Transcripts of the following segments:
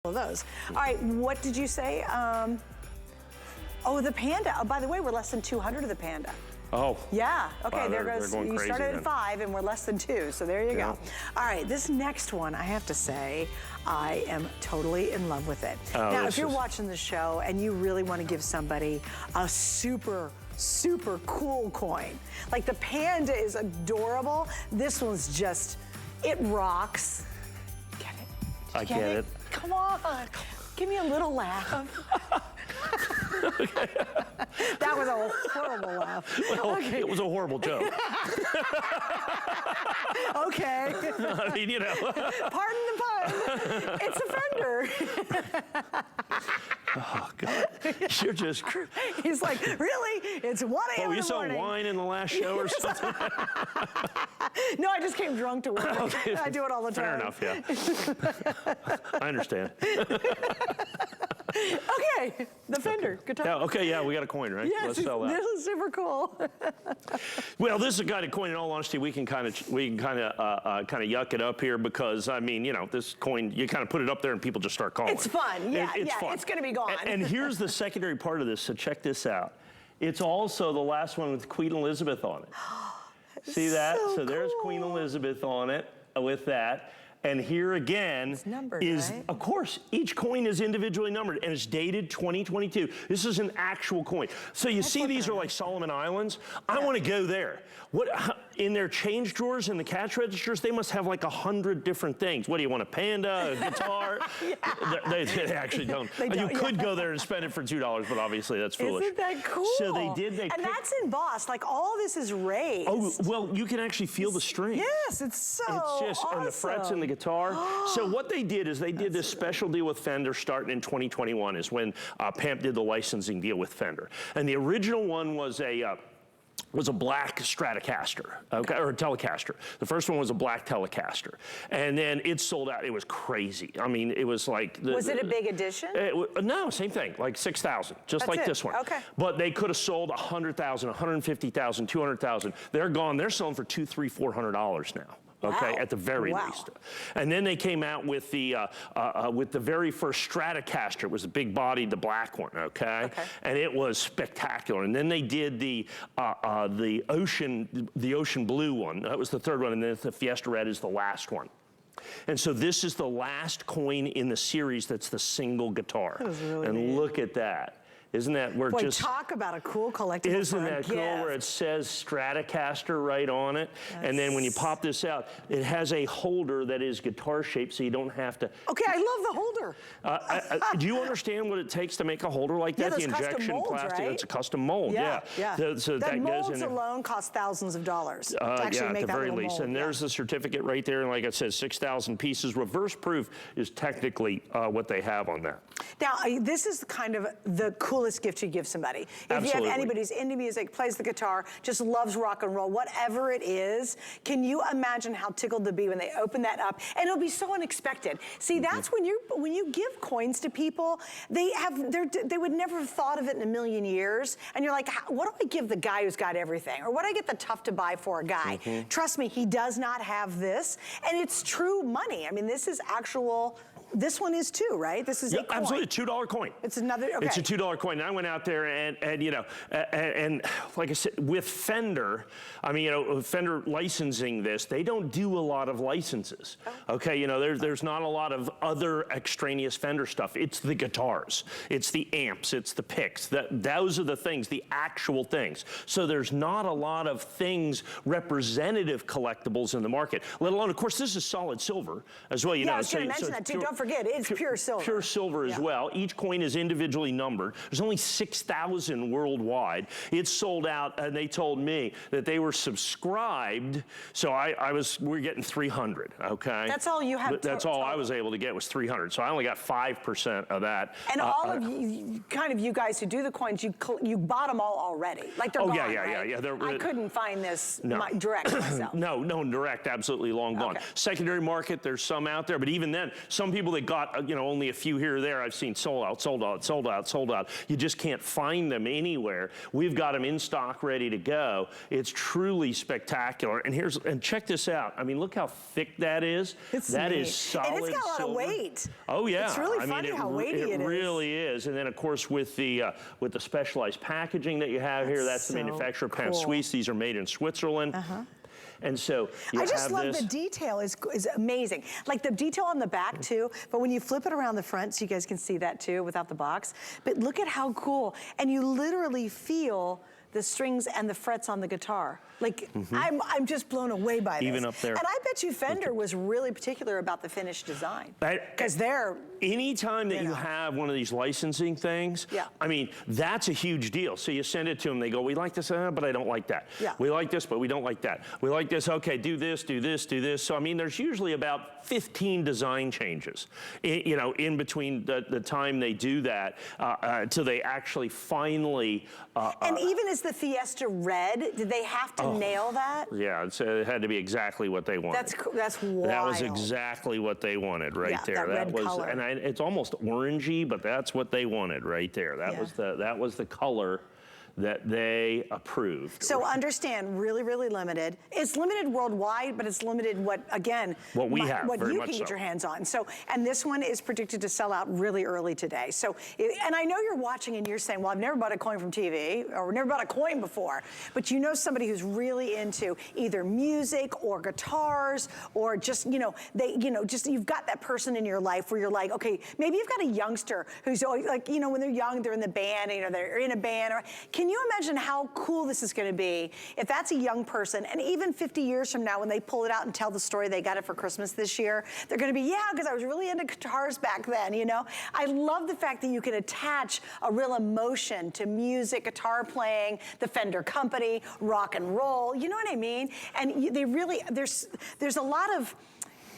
of those. All right, what did you say? Oh, the Panda. Oh, by the way, we're less than 200 of the Panda. Oh. Yeah, okay, Wow, there goes, you started at 5 and we're less than 2, so there you go. All right, this next one, I have to say, I am totally in love with it. Oh, now, if you're watching the show and you really want to give somebody a super cool coin, like the Panda is adorable, this one's just, it rocks. Get it? I get it. Come on, give me a little laugh. That was a horrible laugh. Well, it was a horrible joke. Okay. I mean, you know. Pardon the pun. It's a Fender. Oh, God. You're just... He's like, really? It's 1 a.m. Oh, you saw wine in the last show or something? No, I just came drunk to work. Okay. I do it all the time. Fair enough, yeah. I understand. Okay, the Fender guitar. Yeah, okay, yeah, we got a coin, right? Yes, let's sell that. This is super cool. Well, this is a kind of coin. In all honesty, we can kind of yuck it up here because I mean, you know, this coin, you kind of put it up there and people just start calling. It's fun, yeah, it's fun. It's going to be gone. And here's the secondary part of this. So check this out. It's also the last one with Queen Elizabeth on it. See that? So there's Queen Elizabeth on it with that. And here again numbered, is, right? of course, each coin is individually numbered and it's dated 2022. This is an actual coin. So you see these are like Solomon Islands. I want to go there. In their change drawers in the cash registers, they must have like 100 different things. What do you want, a Panda, a guitar? They actually don't. You could go there and spend it for $2, but obviously that's foolish. Isn't that cool? So they did. And that's embossed. Like all this is raised. Oh, well, you can actually feel the string. Yes, it's so awesome. And the frets in the guitar. So what they did is they did this special deal with Fender starting in 2021 is when PAMP did the licensing deal with Fender. And the original one was a black Stratocaster, okay, or a Telecaster. The first one was a black Telecaster. And then it sold out. It was crazy. I mean, it was like... Was it a big edition? No, same thing, like 6,000, just like this one. Okay. But they could have sold 100,000, 150,000, 200,000. They're gone. They're selling for $200, $300, $400 now. Okay, at the very least. And then they came out with the very first Stratocaster. It was the big bodied, the black one, okay? And it was spectacular. And then they did the ocean blue one. That was the third one, and then the Fiesta Red is the last one. And so this is the last coin in the series that's the single guitar. That was really neat. Look at that. Isn't that where Boy, talk about a cool collectible. Isn't that cool where it says Stratocaster right on it? Yes. And then when you pop this out, it has a holder that is guitar shaped so you don't have to. Okay, I love the holder. Do you understand what it takes to make a holder like that? The injection molds, plastic, right? It's a custom mold, yeah. So that molds goes in alone costs thousands of dollars to actually make at the that very little least. mold. And there's the certificate right there, and like I said, 6,000 pieces. Reverse proof is technically what they have on that. Now, this is kind of the coolest gift you give somebody. If you have anybody who's into music, plays the guitar, just loves rock and roll, whatever it is, can you imagine how tickled they'll be when they open that up? And it'll be so unexpected. See, that's when you give coins to people, they would never have thought of it in a million years. And you're like, what do I give the guy who's got everything? Or what do I get the tough to buy for a guy? Trust me, he does not have this. And it's true money. I mean, this is actual. This one is too, right? This is a coin. Absolutely, $2 coin. It's another, okay. It's a $2 coin. And I went out there and you know, and like I said, with Fender, I mean, you know, Fender licensing this, they don't do a lot of licenses. Okay, you know, there's not a lot of other extraneous Fender stuff. It's the guitars, it's the amps, it's the picks. Those are the things, the actual things. So there's not a lot of things, representative collectibles in the market, let alone, of course, this is solid silver as well. You know, I was going to mention that too. Don't forget, it's pure silver. Pure silver as well. Each coin is individually numbered. There's only 6,000 worldwide. It sold out, and they told me that they were subscribed. So we're getting 300. Okay. That's all you have. That's all I was able to get was 300. So I only got 5% of that. And all of you, kind of you guys who do the coins, you bought them all already. Like they're gone, right? I couldn't find this direct myself. No, direct, absolutely long gone. Secondary market, there's some out there, but even then, some people people that got, you know, only a few here or there, I've seen sold out, sold out, sold out, sold out. You just can't find them anywhere. We've got them in stock, ready to go. It's truly spectacular. And check this out. I mean, look how thick that is. That is solid and it's got a lot silver. of weight. Oh yeah. It's really funny how weighty it is. It really is. And then of course with the specialized packaging that you have here, that's the manufacturer Pan Suisse. These are made in Switzerland. And so I just love the detail is amazing. Like the detail on the back too, but when you flip it around the front, so you guys can see that too without the box. But look at how cool. And you literally feel the strings and the frets on the guitar. Like, I'm just blown away by this. Even up there. And I bet you Fender was really particular about the finished design. Because they're... Anytime that you have one of these licensing things, I mean, that's a huge deal. So you send it to them, they go, we like this, but I don't like that. We like this, but we don't like that. We like this, okay, do this, do this, do this. So, I mean, there's usually about 15 design changes, you know, in between the time they do that till they actually finally... and even as the Fiesta Red, did they have to nail that? Yeah, it had to be exactly what they wanted. That's wild. That was exactly what they wanted right there. That red color. And it's almost orangey, but that's what they wanted right there. That was the color that they approved. So understand, really, really limited. It's limited worldwide, but it's limited what you can get your hands on. So, and this one is predicted to sell out really early today. So, and I know you're watching and you're saying, well, I've never bought a coin from TV or never bought a coin before, but you know somebody who's really into either music or guitars or just, you've got that person in your life where you're like, okay, maybe you've got a youngster who's always like, you know, when they're young, they're in the band, you know, they're in a band. Or can you imagine how cool this is going to be if that's a young person, and even 50 years from now when they pull it out and tell the story they got it for Christmas this year, they're going to be, yeah, because I was really into guitars back then, you know? I love the fact that you can attach a real emotion to music, guitar playing, the Fender company, rock and roll, you know what I mean? And they really, there's a lot of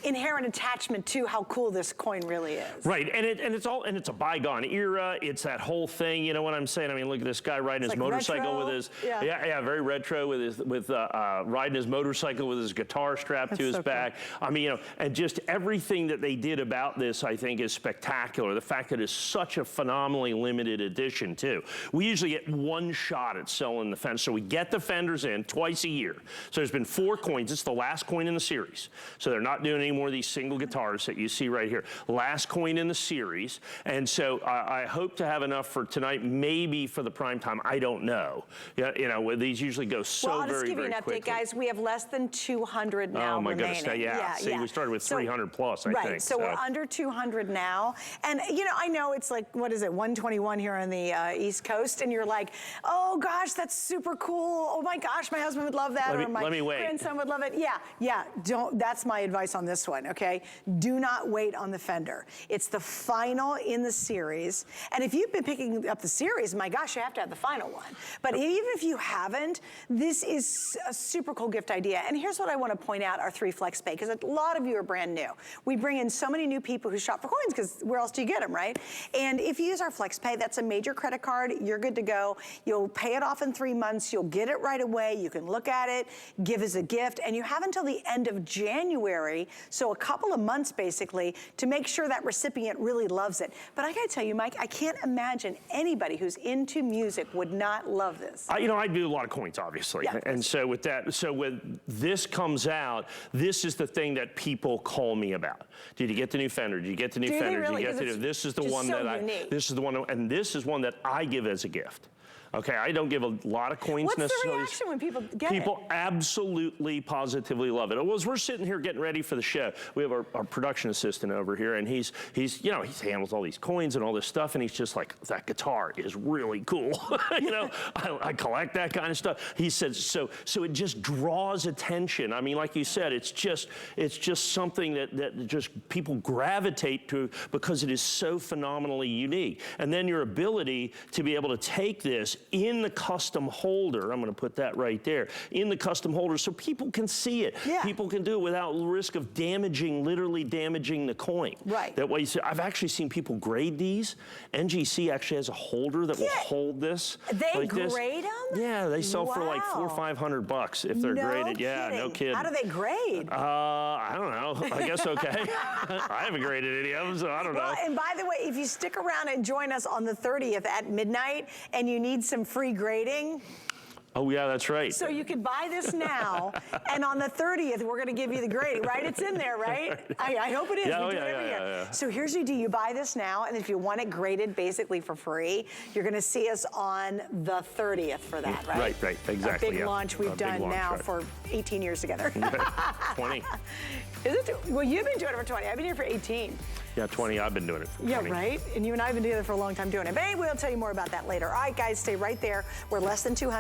inherent attachment to how cool this coin really is. Right, and it's a bygone era. It's that whole thing. You know what I'm saying? I mean, look at this guy riding his motorcycle retro. with his very retro with riding his motorcycle with his guitar strapped to his back. Cool. I mean, you know, and just everything that they did about this, I think, is spectacular. The fact that it's such a phenomenally limited edition too. We usually get one shot at selling the Fender, so we get the Fenders in twice a year. So there's been 4 coins. It's the last coin in the series. So they're not doing any more of these single guitars that you see right here. Last coin in the series. And so I hope to have enough for tonight, maybe for the prime time. I don't know. Yeah, you know, these usually go so well, I'll just give you an update, quickly. Guys. We have less than 200 now Oh my remaining. goodness, yeah. See, we started with 300 plus, I think. So we're under 200 now. And, you know, I know it's like, what is it, 121 here on the East Coast, and you're like, oh gosh, that's super cool. Oh my gosh, my husband would love that, or my grandson would love it. Yeah, that's my advice on this one, okay? Do not wait on the Fender. It's the final in the series. And if you've been picking up the series, my gosh, you have to have the final one. But even if you haven't, this is a super cool gift idea. And here's what I want to point out, our 3 FlexPay, because a lot of you are brand new. We bring in so many new people who shop for coins, because where else do you get them, right? And if you use our FlexPay, that's a major credit card. You're good to go. You'll pay it off in 3 months. You'll get it right away. You can look at it, give as a gift, and you have until the end of January, so a couple of months basically, to make sure that recipient really loves it. But I gotta tell you, Mike, I can't imagine anybody who's into music would not love this. You know, I do a lot of coins, obviously. Yeah. And so with that, so when this comes out, this is the thing that people call me about. Did you get the new Fender? Did you get the new Fender? Really? Did you get the, this is the one that this is the one, and this is one that I give as a gift. Okay, I don't give a lot of coins necessarily. What's the reaction when people get it? People absolutely, positively love it. Well, as we're sitting here getting ready for the show, we have our production assistant over here, and he's you know, he handles all these coins and all this stuff, and he's just like, that guitar is really cool. You know, I collect that kind of stuff. He says, so it just draws attention. I mean, like you said, it's just something that just people gravitate to because it is so phenomenally unique. And then your ability to be able to take this in the custom holder. I'm going to put that right there, in the custom holder, so people can see it. Yeah. People can do it without risk of literally damaging the coin. Right. That way, I've actually seen people grade these. NGC actually has a holder that will hold this. They like grade them? Yeah, they sell for like $400 or $500 if they're graded. Yeah, no kidding. How do they grade? I don't know. I guess okay. I haven't graded any of them, so I don't know. And by the way, if you stick around and join us on the 30th at midnight and you need some free grading, oh, yeah, that's right. so you can buy this now, and on the 30th, we're going to give you the grading, right? It's in there, right? I hope it is. Yeah, We do it every year. So here's what you do. You buy this now, and if you want it graded basically for free, you're going to see us on the 30th for that, right? Right, exactly. A big launch we've done now for 18 years together. 20. Is it? Well, you've been doing it for 20. I've been here for 18. Yeah, 20. I've been doing it for 20. Yeah, right? And you and I have been together for a long time doing it. But anyway, we'll tell you more about that later. All right, guys, stay right there. We're less than 200.